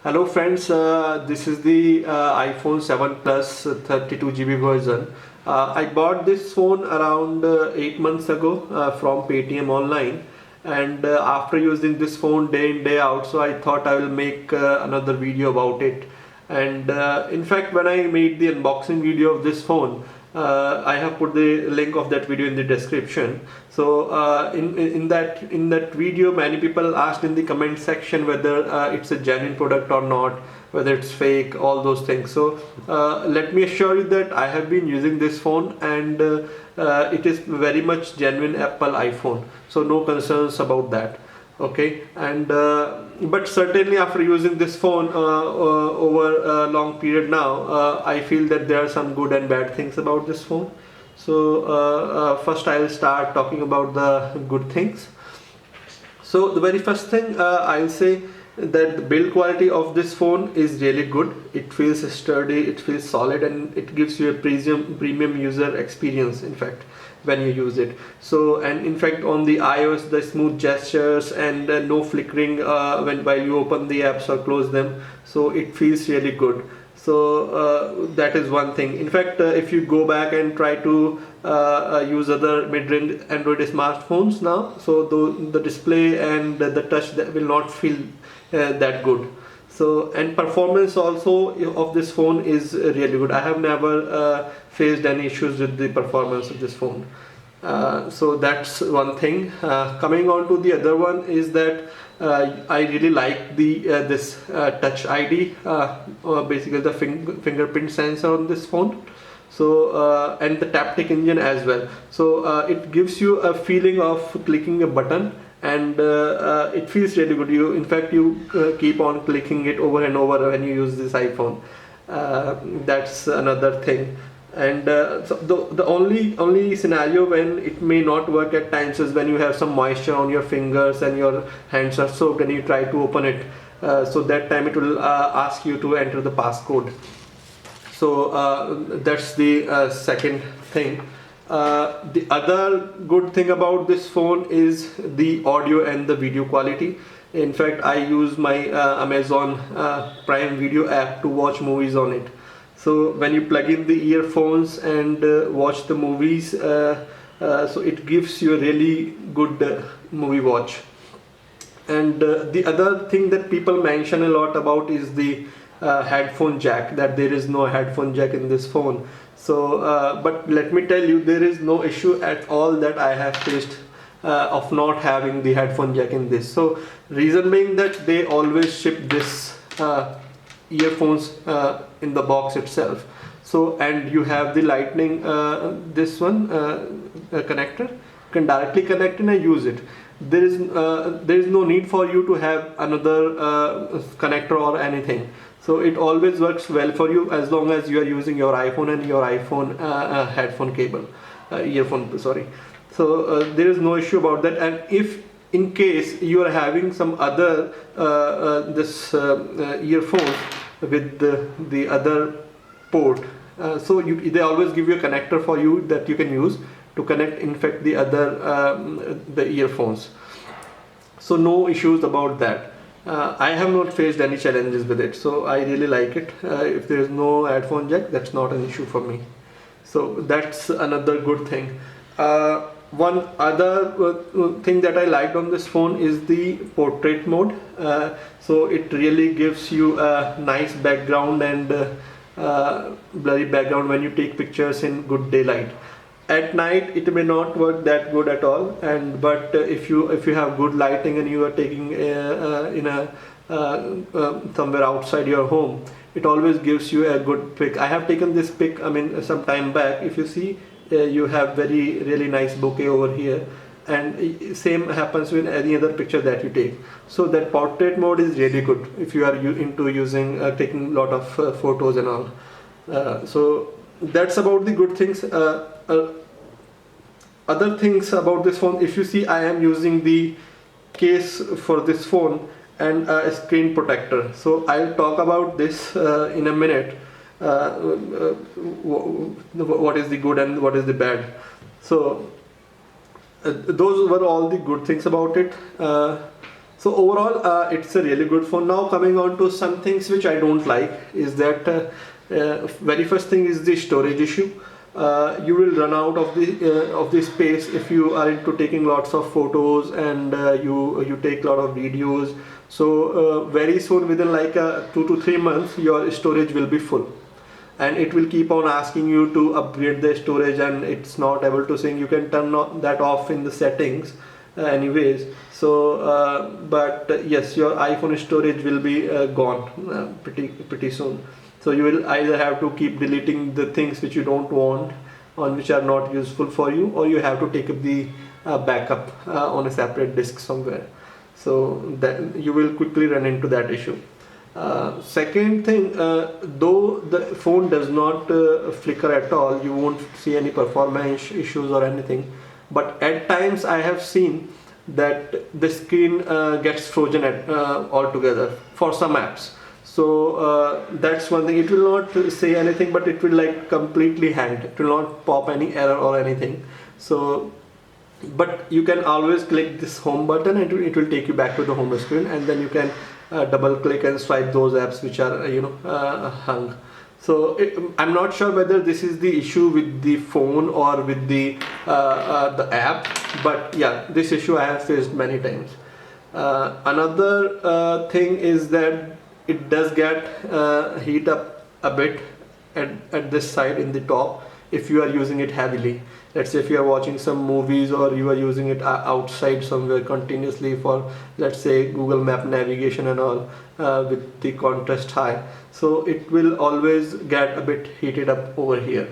Hello friends, this is the iPhone 7 Plus 32 GB version. I bought this phone around 8 months ago from Paytm online, and after using this phone day in day out, so I thought I will make another video about it. And in fact, when I made the unboxing video of this phone, I have put the link of that video in the description. So in that video, many people asked in the comment section whether it's a genuine product or not, whether it's fake, all those things. So let me assure you that I have been using this phone, and it is very much genuine Apple iPhone. So no concerns about that. Okay, and but certainly after using this phone over a long period now, I feel that there are some good and bad things about this phone. So first I'll start talking about the good things. So the very first thing I'll say that the build quality of this phone is really good. It feels sturdy, it feels solid, and it gives you a premium user experience, in fact, when you use it. So, and in fact on the iOS, the smooth gestures and no flickering while you open the apps or close them, so it feels really good. So that is one thing. In fact, if you go back and try to use other mid-range Android smartphones now, so the display and the touch, that will not feel that good. So, and performance also of this phone is really good. I have never faced any issues with the performance of this phone. So that's one thing. Coming on to the other one is that I really like the this Touch ID, basically the fingerprint sensor on this phone. So and the taptic engine as well. So it gives you a feeling of clicking a button, and it feels really good. You, in fact, you keep on clicking it over and over when you use this iPhone. That's another thing. And so the only scenario when it may not work at times is when you have some moisture on your fingers and your hands are soaked and you try to open it. So that time it will ask you to enter the passcode. So that's the second thing. The other good thing about this phone is the audio and the video quality. In fact, I use my Amazon Prime Video app to watch movies on it. So when you plug in the earphones and watch the movies, so it gives you a really good movie watch. And the other thing that people mention a lot about is the headphone jack, that there is no headphone jack in this phone. So but let me tell you, there is no issue at all that I have faced of not having the headphone jack in this. So reason being that they always ship this earphones in the box itself. So, and you have the lightning this one connector, you can directly connect and use it. There is no need for you to have another connector or anything. So it always works well for you as long as you are using your iPhone and your iPhone headphone cable, earphone, sorry. So there is no issue about that. And if in case you are having some other this earphone with the other port, so they always give you a connector for you that you can use to connect, in fact, the other the earphones. So no issues about that. I have not faced any challenges with it, so I really like it. If there is no headphone jack, that's not an issue for me. So that's another good thing. One other thing that I liked on this phone is the portrait mode. So it really gives you a nice background and blurry background when you take pictures in good daylight. At night it may not work that good at all, and but if you have good lighting and you are taking in a somewhere outside your home, it always gives you a good pic. I have taken this pic, I mean, some time back. If you see, you have really nice bokeh over here, and same happens with any other picture that you take. So that portrait mode is really good if you are into using taking a lot of photos and all. So that's about the good things. Other things about this phone, if you see, I am using the case for this phone and a screen protector. So I'll talk about this in a minute. What is the good and what is the bad. So those were all the good things about it. So overall, it's a really good phone. Now coming on to some things which I don't like is that very first thing is the storage issue. You will run out of the space if you are into taking lots of photos, and you take a lot of videos. So very soon, within like 2 to 3 months, your storage will be full, and it will keep on asking you to upgrade the storage, and it's not able to sync. You can turn that off in the settings anyways. So but yes, your iPhone storage will be gone pretty soon. So you will either have to keep deleting the things which you don't want, on which are not useful for you, or you have to take up the backup on a separate disk somewhere. So that you will quickly run into that issue. Second thing, though the phone does not flicker at all, you won't see any performance issues or anything, but at times I have seen that the screen gets frozen altogether for some apps. So that's one thing. It will not say anything, but it will like completely hang. It will not pop any error or anything. So but you can always click this home button, and it will take you back to the home screen, and then you can double click and swipe those apps which are hung. So I'm not sure whether this is the issue with the phone or with the app, but yeah, this issue I have faced many times. Another thing is that it does get heat up a bit at this side in the top if you are using it heavily. Let's say if you are watching some movies, or you are using it outside somewhere continuously for, let's say, Google Map navigation and all, with the contrast high, so it will always get a bit heated up over here.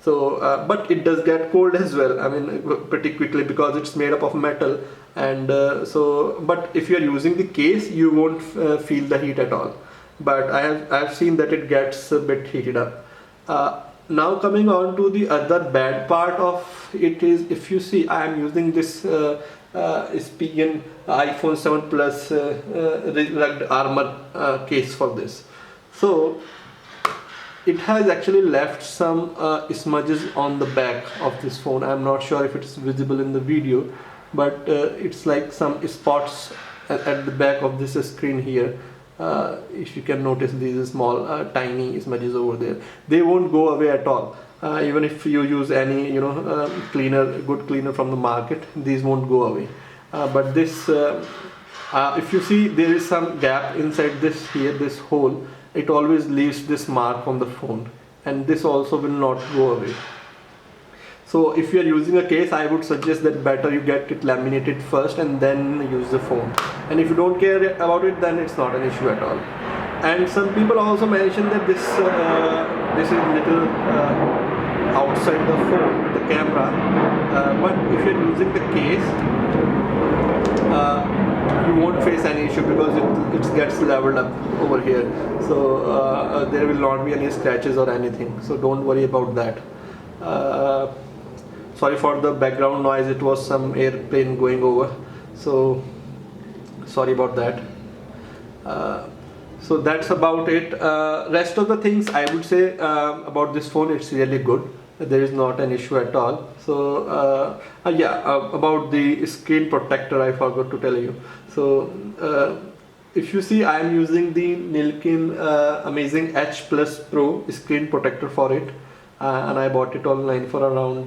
So but it does get cold as well, I mean pretty quickly, because it's made up of metal, and but if you are using the case, you won't feel the heat at all. But I've seen that it gets a bit heated up. Now coming on to the other bad part of it is, if you see, I am using this Spigen iPhone 7 Plus rugged armor case for this. So it has actually left some smudges on the back of this phone. I'm not sure if it's visible in the video, but it's like some spots at the back of this screen here. If you can notice, these small tiny smudges over there, they won't go away at all. Even if you use any good cleaner from the market, these won't go away. But this if you see, there is some gap inside this hole. It always leaves this mark on the phone, and this also will not go away. So if you are using a case, I would suggest that better you get it laminated first and then use the phone. And if you don't care about it, then it's not an issue at all. And some people also mention that this is little outside the phone, the camera. But if you're using the case, you won't face any issue, because it gets leveled up over here. So there will not be any scratches or anything. So don't worry about that. Sorry for the background noise, it was some airplane going over, so sorry about that. So that's about it. Rest of the things I would say about this phone, it's really good. There is not an issue at all. So about the screen protector, I forgot to tell you. So if you see, I am using the Nilkin Amazing H Plus Pro screen protector for it. And I bought it online for around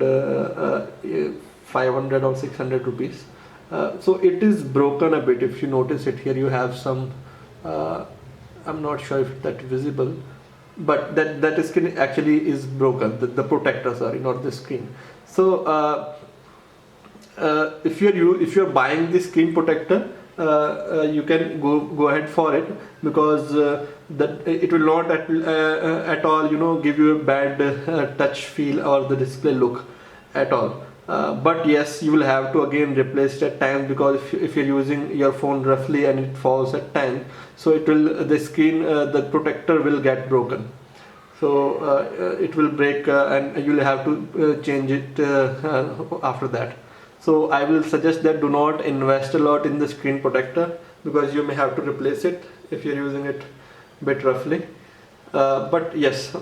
500 or 600 rupees. So it is broken a bit. If you notice it here, you have some, I'm not sure if that's visible, but that screen actually is broken. The protector, sorry, not the screen. So if you're buying the screen protector, you can go ahead for it, because that it will not at all give you a bad touch feel or the display look at all. But yes, you will have to again replace it at times, because if you're using your phone roughly and it falls at times, so the screen, the protector will get broken. So it will break, and you'll have to change it after that. So I will suggest that do not invest a lot in the screen protector, because you may have to replace it if you're using it a bit roughly. But yes,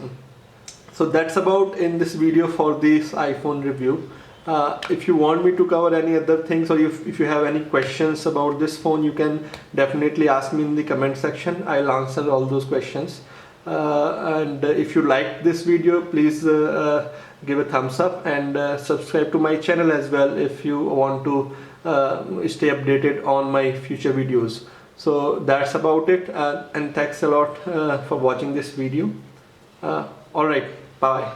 so that's about in this video for this iPhone review. If you want me to cover any other things, or if you have any questions about this phone, you can definitely ask me in the comment section. I'll answer all those questions. And if you like this video, please give a thumbs up, and subscribe to my channel as well if you want to stay updated on my future videos. So that's about it, and thanks a lot for watching this video. All right, bye.